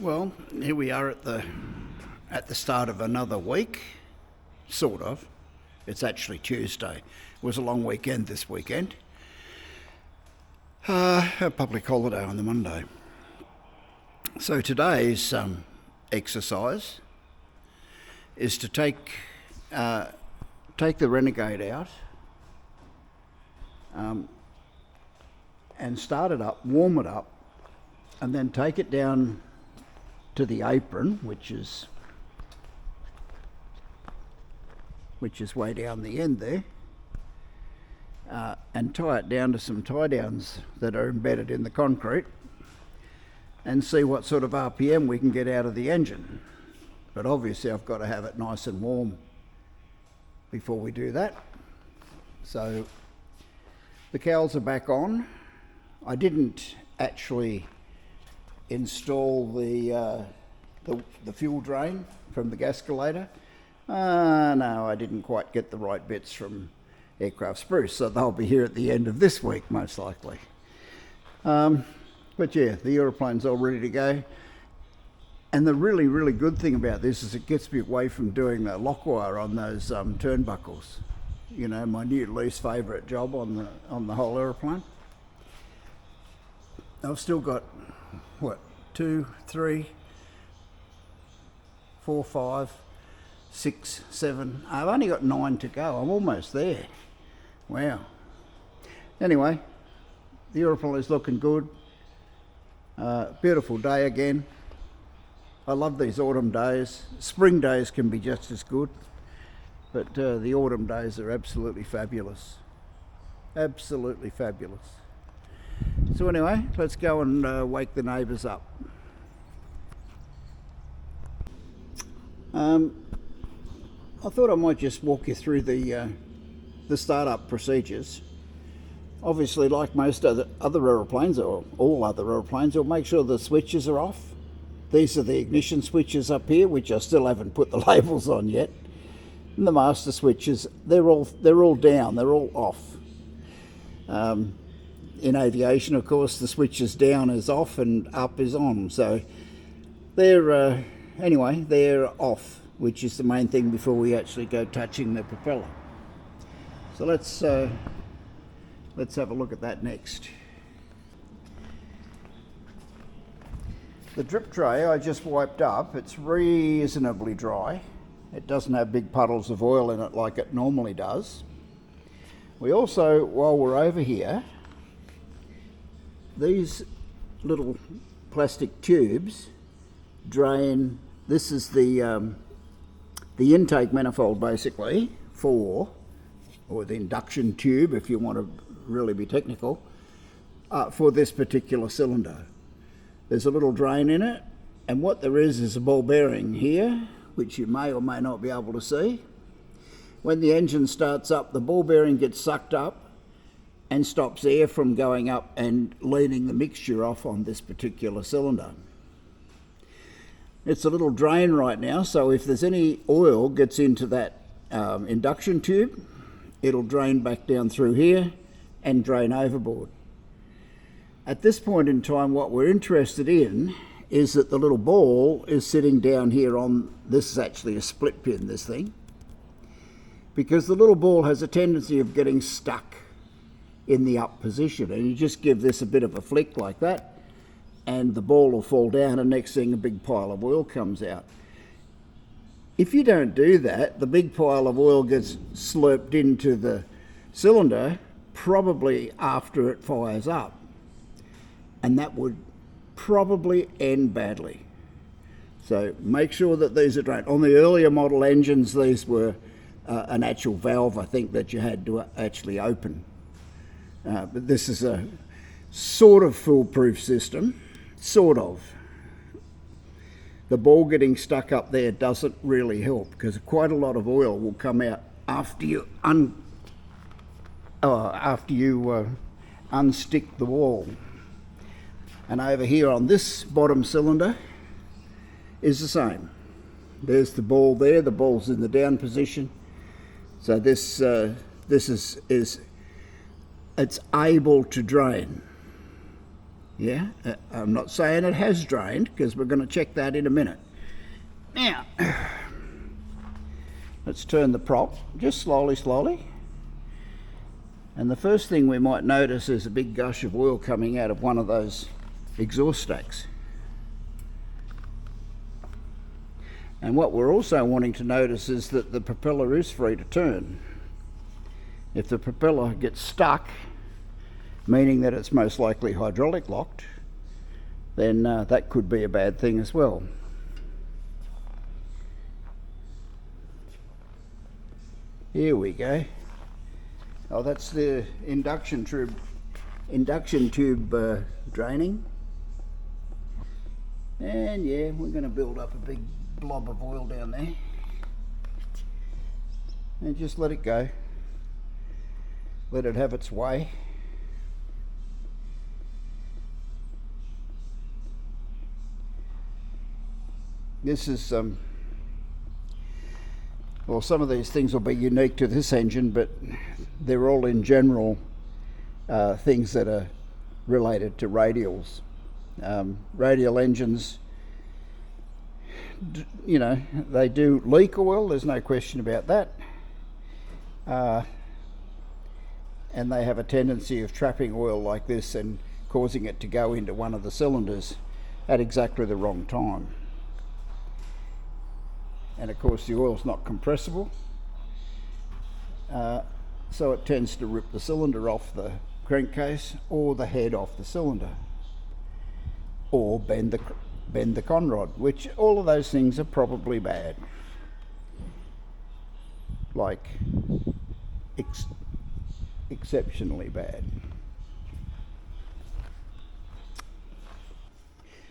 Well, here we are at the start of another week, sort of. It's actually Tuesday. It was a long weekend this weekend. A public holiday on the Monday. So today's exercise is to take the Renegade out and start it up, warm it up, and then take it down to the apron, which is way down the end there, and tie it down to some tie downs that are embedded in the concrete, and see what sort of RPM we can get out of the engine. But obviously I've got to have it nice and warm before we do that. So the cowls are back on. I didn't actually install the fuel drain from the gascolator. No, I didn't quite get the right bits from Aircraft Spruce, so they'll be here at the end of this week most likely. But yeah, the aeroplane's all ready to go. And the really, really good thing about this is it gets me away from doing the lock wire on those turnbuckles. You know, my new least favourite job on the whole aeroplane. I've still got, 2, 3, 4, 5, 6, 7. I've only got 9 to go. I'm almost there. Wow. Anyway, the aeroplane is looking good. Beautiful day again. I love these autumn days. Spring days can be just as good, but the autumn days are absolutely fabulous. Absolutely fabulous. So anyway, let's go and wake the neighbours up. I thought I might just walk you through the startup procedures. Obviously, like most other aeroplanes, or all other aeroplanes, you'll make sure the switches are off. These are the ignition switches up here, which I still haven't put the labels on yet. And the master switches, they're all down, they're all off. In aviation, of course, the switch is down is off and up is on. So they're they're off, which is the main thing before we actually go touching the propeller. So let's have a look at that next. The drip tray I just wiped up. It's reasonably dry. It doesn't have big puddles of oil in it like it normally does. We also, while we're over here, these little plastic tubes drain. This is the intake manifold basically or the induction tube if you want to really be technical, for this particular cylinder. There's a little drain in it, and what there is a ball bearing here, which you may or may not be able to see. When the engine starts up, the ball bearing gets sucked up and stops air from going up and leaning the mixture off on this particular cylinder. It's a little drain right now, so if there's any oil gets into that induction tube, it'll drain back down through here and drain overboard. At this point in time, what we're interested in is that the little ball is sitting down here on, this is actually a split pin, this thing, because the little ball has a tendency of getting stuck in the up position, and you just give this a bit of a flick like that and the ball will fall down, and next thing a big pile of oil comes out. If you don't do that, the big pile of oil gets slurped into the cylinder probably after it fires up, and that would probably end badly. So make sure that these are drained. On the earlier model engines, these were an actual valve, I think, that you had to actually open. But this is a sort of foolproof system, sort of. The ball getting stuck up there doesn't really help, because quite a lot of oil will come out after you unstick the wall. And over here on this bottom cylinder is the same. There's the ball there, the ball's in the down position. So this is it's able to drain. Yeah, I'm not saying it has drained, because we're going to check that in a minute. Now, let's turn the prop just slowly. And the first thing we might notice is a big gush of oil coming out of one of those exhaust stacks. And what we're also wanting to notice is that the propeller is free to turn. If the propeller gets stuck, meaning that it's most likely hydraulic locked, then that could be a bad thing as well. Here we go. Oh, that's the induction tube draining. And yeah, we're going to build up a big blob of oil down there and just let it go. Let it have its way. This is well, some of these things will be unique to this engine, but they're all in general things that are related to radials. Radial engines, you know, they do leak oil, there's no question about that. And they have a tendency of trapping oil like this and causing it to go into one of the cylinders at exactly the wrong time. And of course the oil's not compressible, so it tends to rip the cylinder off the crankcase or the head off the cylinder, or bend the conrod, which all of those things are probably bad, like exceptionally bad.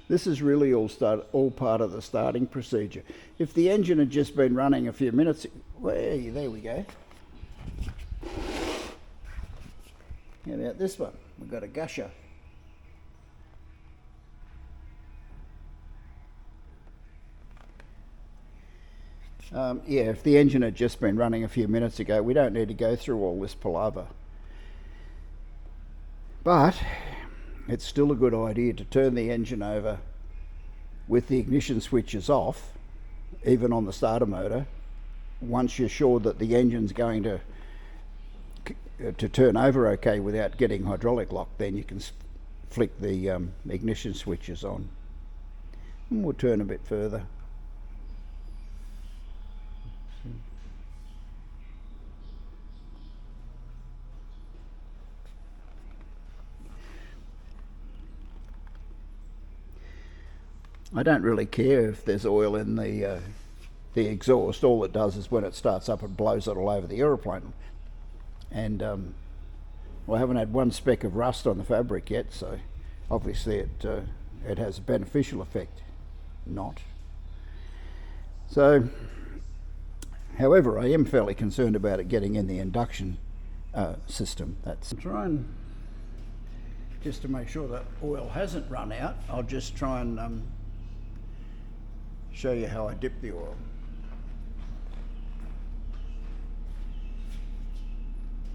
This is really all part of the starting procedure. If the engine had just been running a few minutes, well, there we go. How about this one? We've got a gusher. Yeah, if the engine had just been running a few minutes ago, we don't need to go through all this palaver. But it's still a good idea to turn the engine over with the ignition switches off, even on the starter motor. Once you're sure that the engine's going to turn over okay without getting hydraulic lock, then you can flick the ignition switches on. And we'll turn a bit further. I don't really care if there's oil in the exhaust. All it does is when it starts up, it blows it all over the aeroplane. And well, I haven't had one speck of rust on the fabric yet, so obviously it has a beneficial effect. Not. So, however, I am fairly concerned about it getting in the induction system. That's trying, just to make sure that oil hasn't run out, I'll just try and show you how I dip the oil.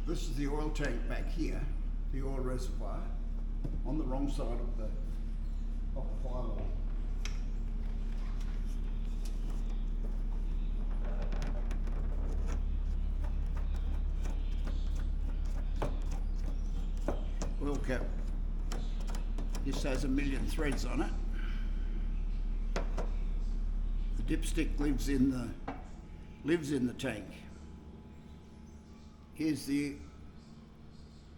This is the oil tank back here, the oil reservoir, on the wrong side of the firewall. Oil cap just has a million threads on it. The dipstick lives in the tank. Here's the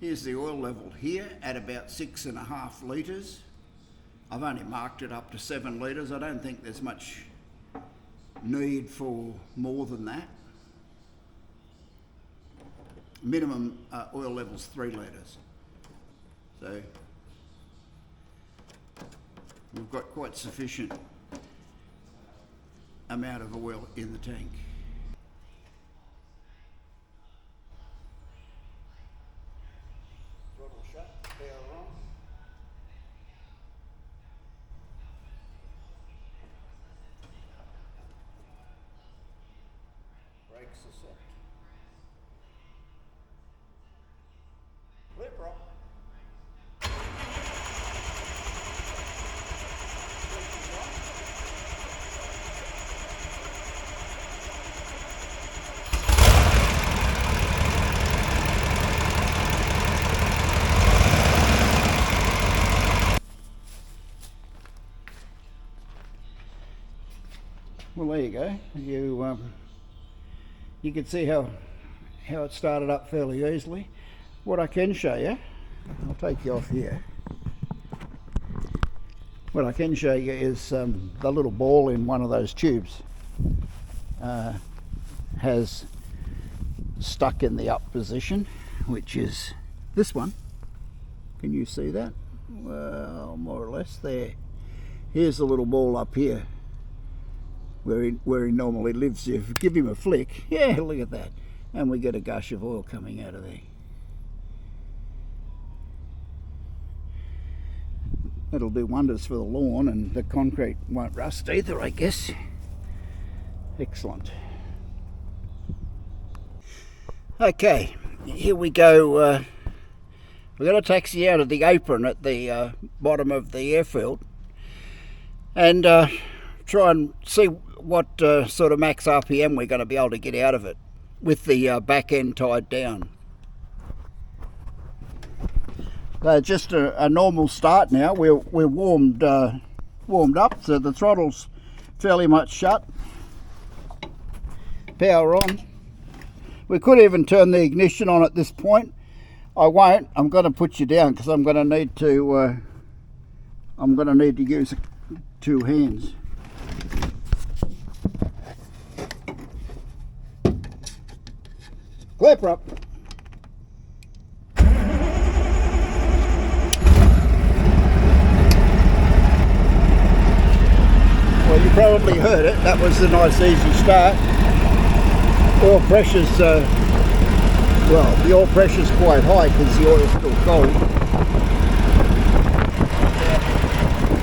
oil level here at about 6.5 litres. I've only marked it up to 7 litres. I don't think there's much need for more than that. Minimum oil level's 3 litres. So we've got quite sufficient amount of oil in the tank. Throttle shut, power on. Brakes are set. Flip rock. Well, there you go. You can see how it started up fairly easily. What I can show you, I'll take you off here. What I can show you is the little ball in one of those tubes has stuck in the up position, which is this one. Can you see that? Well, more or less there. Here's the little ball up here where he normally lives. If you give him a flick, yeah, look at that, and we get a gush of oil coming out of there. It'll do wonders for the lawn, and the concrete won't rust either, I guess. Excellent. Okay, here we go. We're going to taxi out of the apron at the bottom of the airfield and try and see what sort of max RPM we're going to be able to get out of it with the back end tied down. Just a normal start now. We're warmed up, so the throttle's fairly much shut. Power on. We could even turn the ignition on at this point. I won't. I'm going to put you down because I'm going to need to use two hands. Clipper up. Well, you probably heard it. That was a nice easy start. Oil pressure's well, the oil pressure's quite high because the oil's still cold.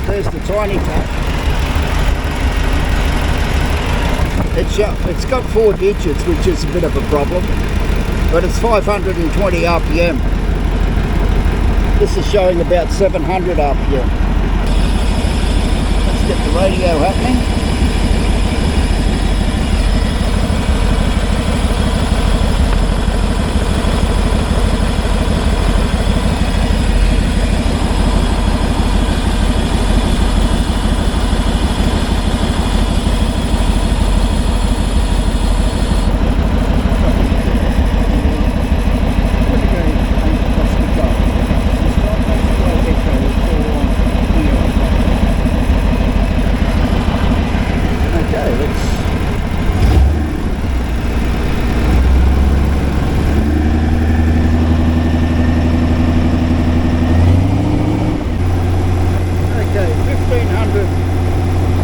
There's the tiny tap. It's got 4 digits, which is a bit of a problem, but it's 520 RPM. This is showing about 700 RPM. Let's get the radio happening.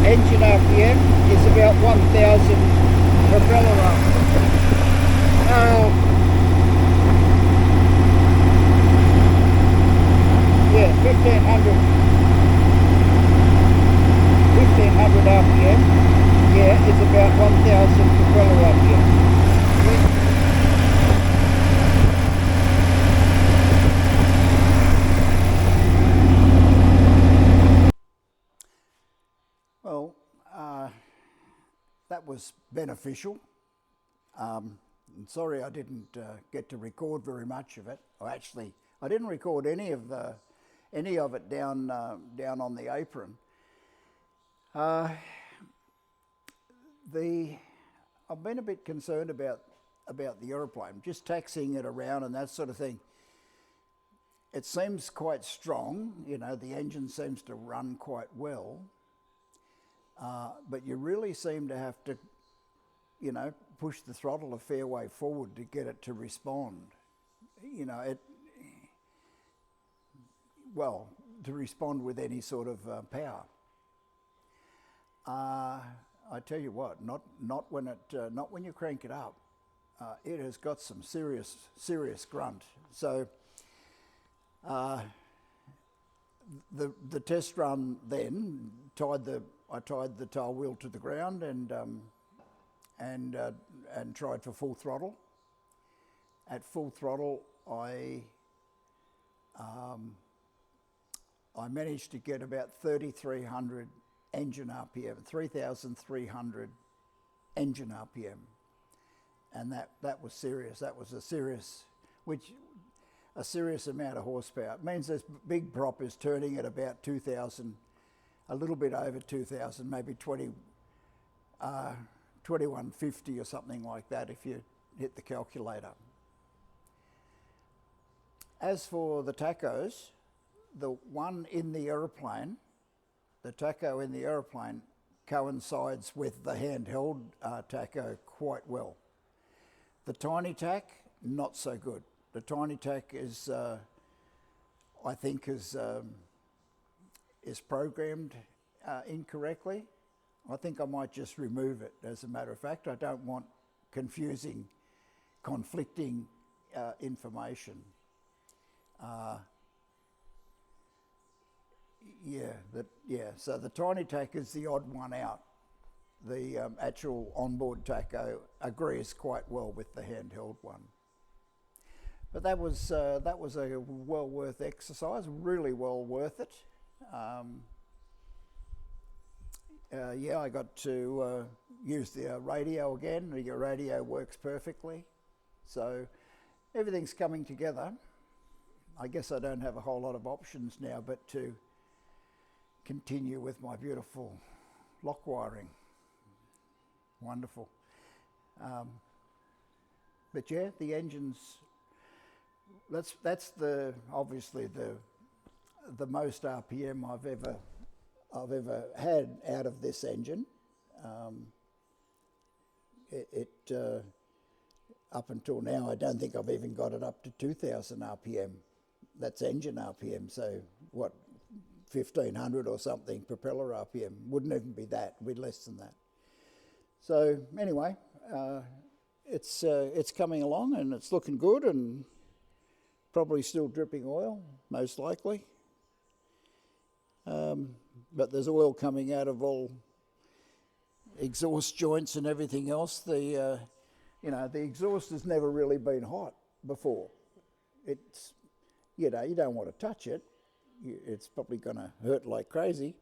Engine RPM is about 1,000 propeller RPM. Yeah, 1,500 RPM. Yeah, it's about 1,000 propeller RPM. Well, that was beneficial. I'm sorry I didn't get to record very much of it. I didn't record any of it down on the apron. I've been a bit concerned about the aeroplane, just taxiing it around and that sort of thing. It seems quite strong, you know, the engine seems to run quite well. But you really seem to have to, you know, push the throttle a fair way forward to get it to respond. You know, to respond with any sort of power. I tell you what, not when you crank it up. It has got some serious grunt. So the test run then I tied the tail wheel to the ground and tried for full throttle. At full throttle, I managed to get about 3,300 engine RPM, 3,300 engine RPM, and that was serious. That was a serious amount of horsepower. It means this big prop is turning at about 2,000. A little bit over 2,000, maybe 2150 or something like that if you hit the calculator. As for the tachos, the one in the aeroplane, the tacho in the aeroplane coincides with the handheld tacho quite well. The tiny tac, not so good. The tiny tac is, I think, is programmed incorrectly. I think I might just remove it, as a matter of fact. I don't want confusing, conflicting information. So the tiny tac is the odd one out. The actual onboard tacho agrees quite well with the handheld one. But that was a well worth exercise, really well worth it. I got to use the radio again. The radio works perfectly. So everything's coming together. I guess I don't have a whole lot of options now but to continue with my beautiful lock wiring. Wonderful. But yeah, the engine's, that's obviously the most RPM I've ever had out of this engine. Up until now, I don't think I've even got it up to 2000 RPM. That's engine RPM, so what, 1500 or something propeller RPM. Wouldn't even be that, it'd be less than that. So anyway, it's coming along and it's looking good, and probably still dripping oil, most likely. But there's oil coming out of all exhaust joints and everything else. The exhaust has never really been hot before. It's, you don't want to touch it. It's probably going to hurt like crazy,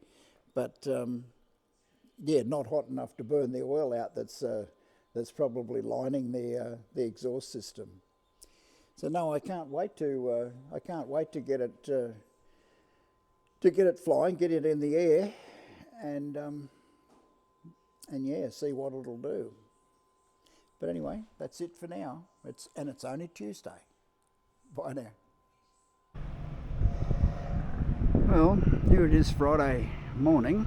but not hot enough to burn the oil out. That's probably lining the exhaust system. So no, I can't wait to get it flying, get it in the air, and see what it'll do. But anyway, that's it for now. It's only Tuesday. Bye now. Well, here it is, Friday morning.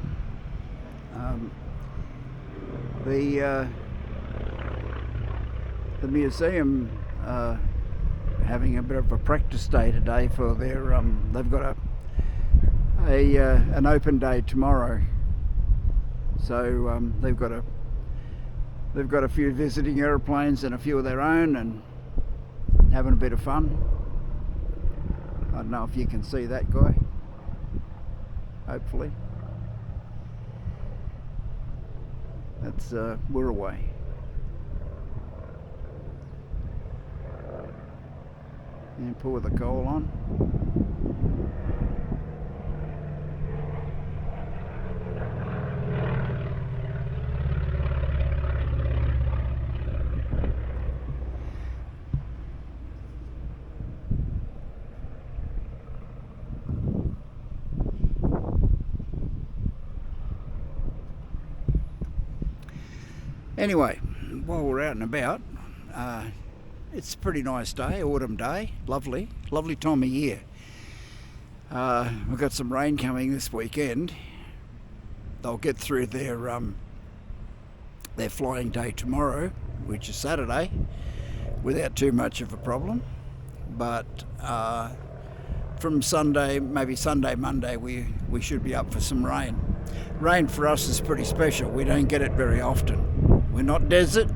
The museum having a bit of a practice day today for their they've got an open day tomorrow, so they've got a few visiting aeroplanes and a few of their own, and having a bit of fun. I don't know if you can see that guy. Hopefully. That's Wirraway. And pour the coal on. Anyway, while we're out and about, it's a pretty nice day, autumn day, lovely time of year. We've got some rain coming this weekend. They'll get through their flying day tomorrow, which is Saturday, without too much of a problem. But from Sunday, maybe Sunday, Monday, we should be up for some rain. Rain for us is pretty special. We don't get it very often. We're not desert,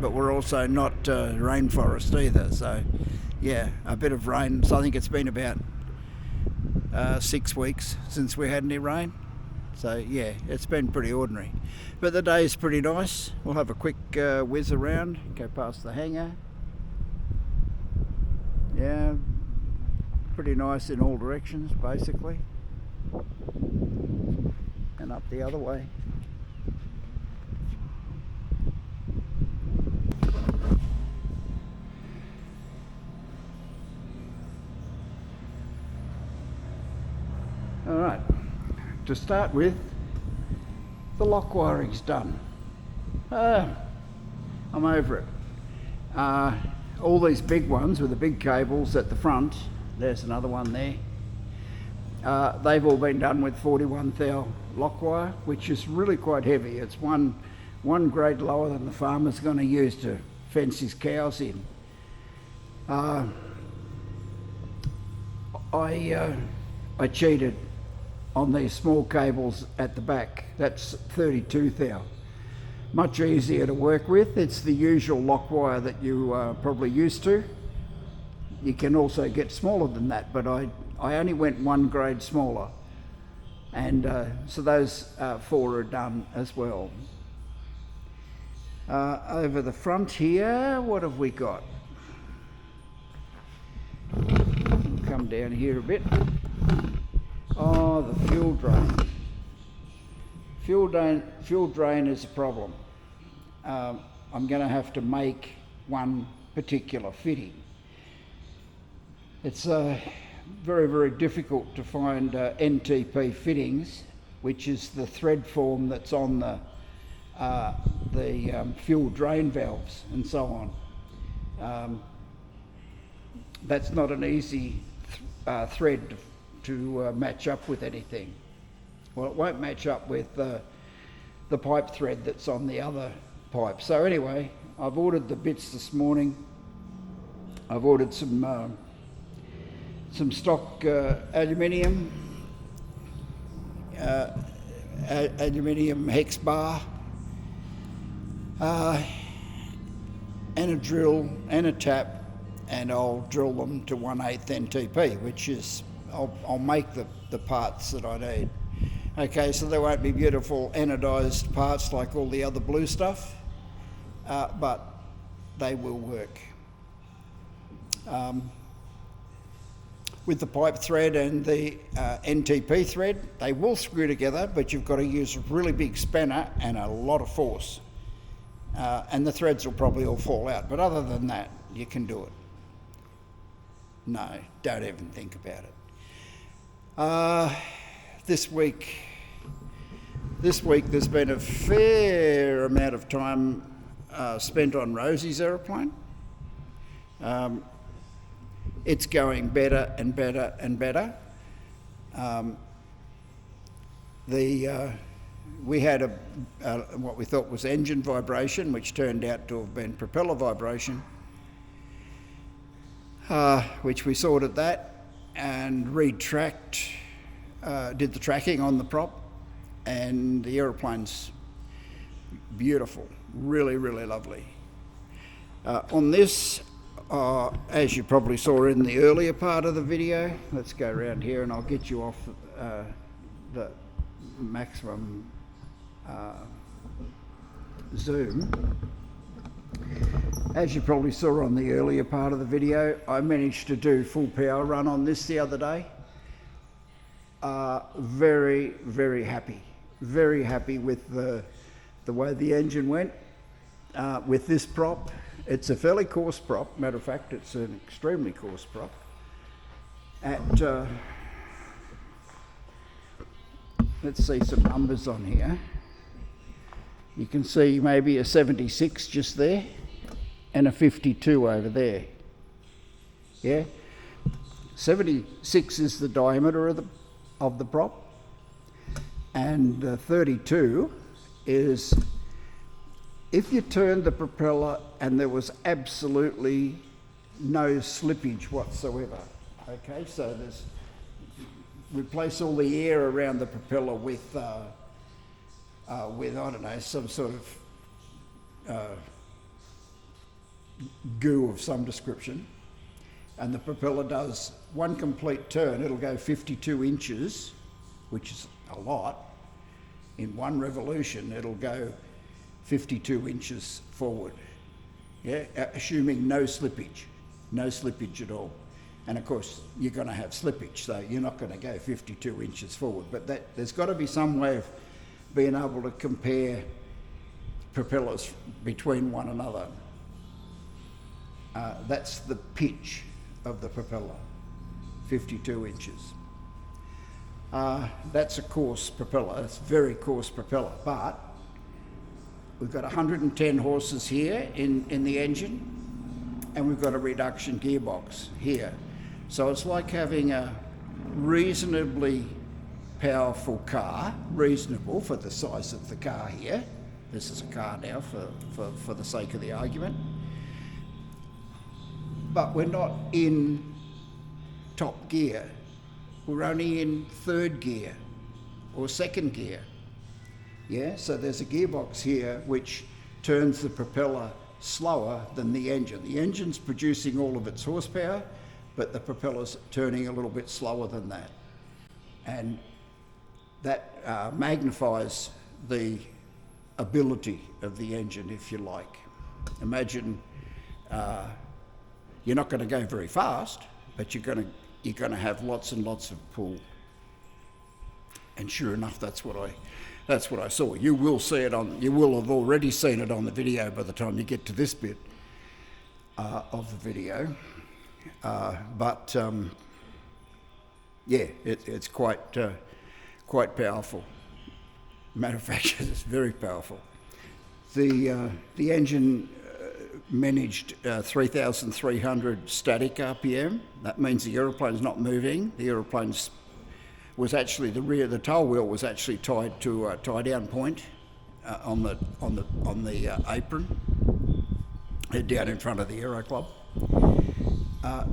but we're also not rainforest either. So, yeah, a bit of rain. So I think it's been about 6 weeks since we had any rain. So, yeah, it's been pretty ordinary. But the day is pretty nice. We'll have a quick whiz around, go past the hangar. Yeah, pretty nice in all directions, basically. And up the other way. Alright, to start with, the lock wiring's done. I'm over it. All these big ones with the big cables at the front, there's another one there, they've all been done with 41 thou lock wire, which is really quite heavy. It's one grade lower than the farmer's going to use to fence his cows in. I cheated on these small cables at the back. That's 32 thou. Much easier to work with. It's the usual lock wire that you are probably used to. You can also get smaller than that, but I only went one grade smaller, and so those 4 are done as well. Over the front here, what have we got? We'll come down here a bit. Oh, the fuel drain. Fuel drain is a problem. I'm going to have to make one particular fitting. It's very, very difficult to find NTP fittings, which is the thread form that's on the fuel drain valves and so on. That's not an easy thread to match up with anything. Well, it won't match up with the pipe thread that's on the other pipe. So anyway, I've ordered the bits this morning. I've ordered some stock aluminium hex bar, and a drill and a tap, and I'll drill them to 1/8 NTP, which is, I'll make the parts that I need. Okay, so there won't be beautiful anodised parts like all the other blue stuff, but they will work. With the pipe thread and the NTP thread, they will screw together, but you've got to use a really big spanner and a lot of force. And the threads will probably all fall out, but other than that, you can do it. No, don't even think about it. This week there's been a fair amount of time spent on Rosie's aeroplane. It's going better and better and better. We had what we thought was engine vibration, which turned out to have been propeller vibration, which we sorted that and retracked, did the tracking on the prop, and the aeroplane's beautiful, really, really lovely. On this, as you probably saw in the earlier part of the video, let's go around here and I'll get you off the maximum zoom. As you probably saw on the earlier part of the video, I managed to do full power run on this the other day. Very, very happy. Very happy with the way the engine went with this prop. It's a fairly coarse prop. Matter of fact, it's an extremely coarse prop. Let's see some numbers on here. You can see maybe a 76 just there and a 52 over there. Yeah, 76 is the diameter of the prop, and 32 is if you turned the propeller and there was absolutely no slippage whatsoever. Okay, so replace all the air around the propeller with I don't know, some sort of goo of some description, and the propeller does one complete turn. It'll go 52 inches, which is a lot. In one revolution, it'll go 52 inches forward. Yeah, assuming no slippage at all. And of course, you're going to have slippage, so you're not going to go 52 inches forward. But there's got to be some way of being able to compare propellers between one another. That's the pitch of the propeller, 52 inches. That's a coarse propeller. That's a very coarse propeller, but We've got 110 horses here in the engine, and we've got a reduction gearbox here. So it's like having a reasonably powerful car, reasonable for the size of the car here. This is a car now for the sake of the argument. But we're not in top gear. We're only in third gear or second gear. Yeah, so there's a gearbox here which turns the propeller slower than the engine. The engine's producing all of its horsepower, but the propeller's turning a little bit slower than that. And that magnifies the ability of the engine, if you like. Imagine you're not going to go very fast, but you're going to have lots and lots of pull. And sure enough, that's what I saw. You will have already seen it on the video by the time you get to this bit of the video. Yeah, it's quite powerful. Matter of fact, it's very powerful. The engine managed 3,300 static RPM. That means the aeroplane's not moving. The aeroplane's was actually the tail wheel was actually tied to a tie-down point on the apron, down in front of the Aero Club.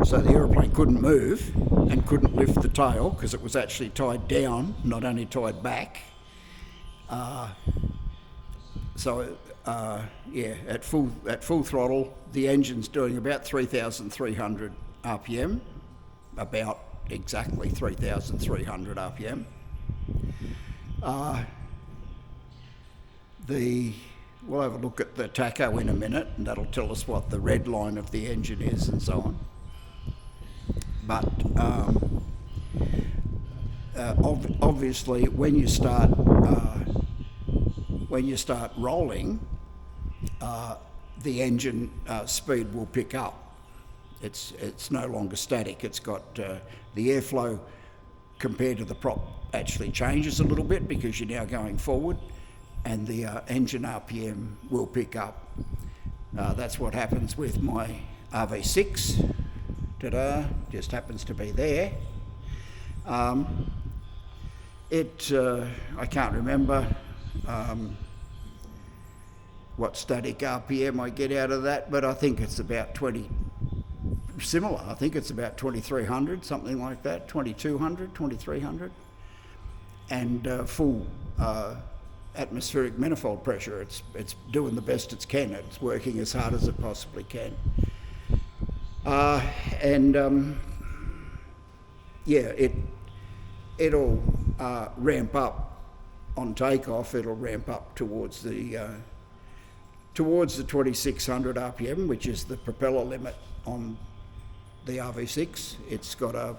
So the aeroplane couldn't move and couldn't lift the tail because it was actually tied down, not only tied back. At full throttle, the engine's doing about 3,300 RPM, about exactly 3,300 RPM. We'll have a look at the tacho in a minute, and that'll tell us what the red line of the engine is and so on. But obviously, when you start rolling, the engine speed will pick up. It's no longer static. It's got the airflow compared to the prop actually changes a little bit because you're now going forward, and the engine RPM will pick up. That's what happens with my RV6. Ta-da, just happens to be there. I can't remember what static RPM I get out of that, but I think it's about similar. I think it's about 2,300, something like that, 2,200, 2,300. And full atmospheric manifold pressure. It's doing the best it can. It's working as hard as it possibly can. It'll ramp up on takeoff. It'll ramp up towards the 2,600 RPM, which is the propeller limit on the RV6. It's got a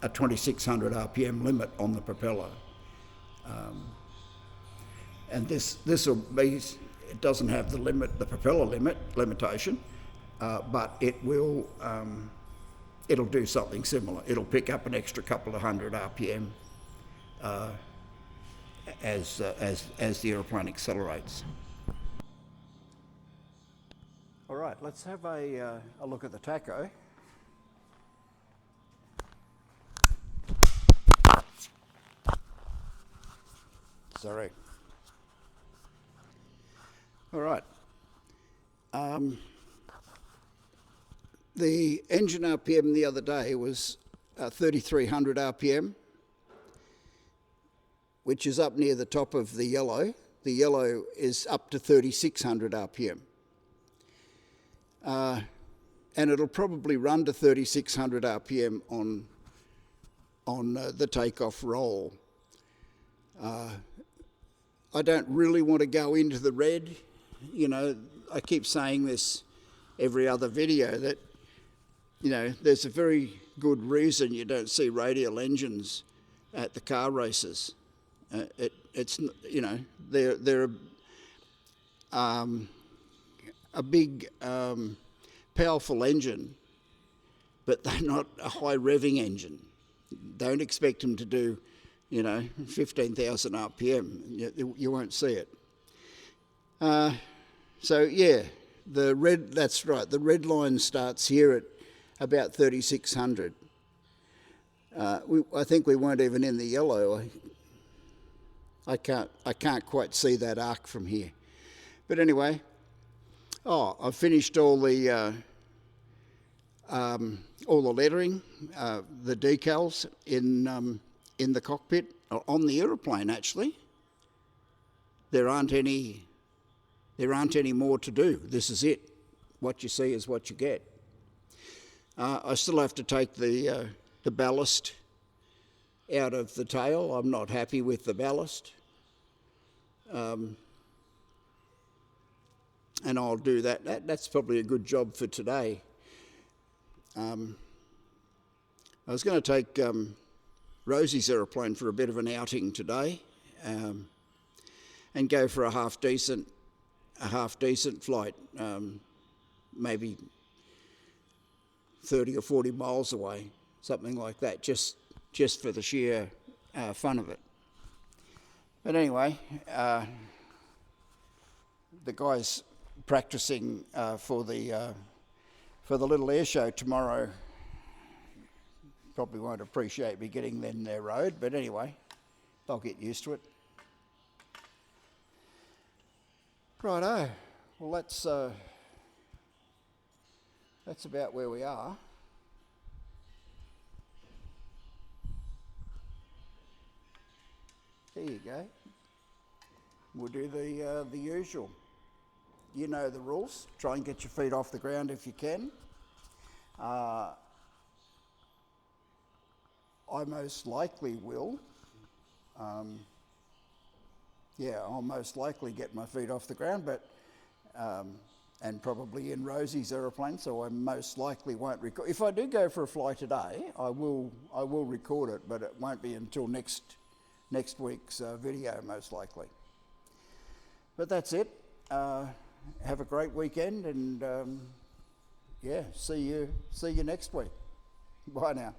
2,600 RPM limit on the propeller. And this will be, it doesn't have the propeller limitation, but it'll do something similar. It'll pick up an extra couple of hundred RPM as the aeroplane accelerates. All right, let's have a look at the tacho. Sorry. All right. The engine RPM the other day was 3,300 RPM, which is up near the top of the yellow. The yellow is up to 3,600 RPM. And it'll probably run to 3,600 RPM on the takeoff roll. I don't really want to go into the red. You know, I keep saying this every other video that, you know, there's a very good reason you don't see radial engines at the car races. It's you know, they're a big powerful engine, but they're not a high revving engine. Don't expect them to do, you know, 15,000 RPM. You won't see it. So yeah, that's right, the red line starts here at about 3600. I think we weren't even in the yellow. I can't quite see that arc from here. But anyway, I've finished all the lettering, the decals in the cockpit, on the aeroplane actually. There aren't any more to do. This is it. What you see is what you get. I still have to take the ballast out of the tail. I'm not happy with the ballast. And I'll do that. That's probably a good job for today. I was going to take Rosie's aeroplane for a bit of an outing today, and go for a half decent flight, maybe 30 or 40 miles away, something like that, just for the sheer fun of it. But anyway, the guys practicing for the little air show tomorrow probably won't appreciate me getting in their road, but anyway, they'll get used to it. Righto, well that's about where we are. There you go. We'll do the usual. You know the rules. Try and get your feet off the ground if you can. I most likely will. I'll most likely get my feet off the ground, but and probably in Rosie's aeroplane, so I most likely won't record. If I do go for a fly today, I will record it, but it won't be until next week's video, most likely. But that's it. Have a great weekend, and see you next week. Bye now.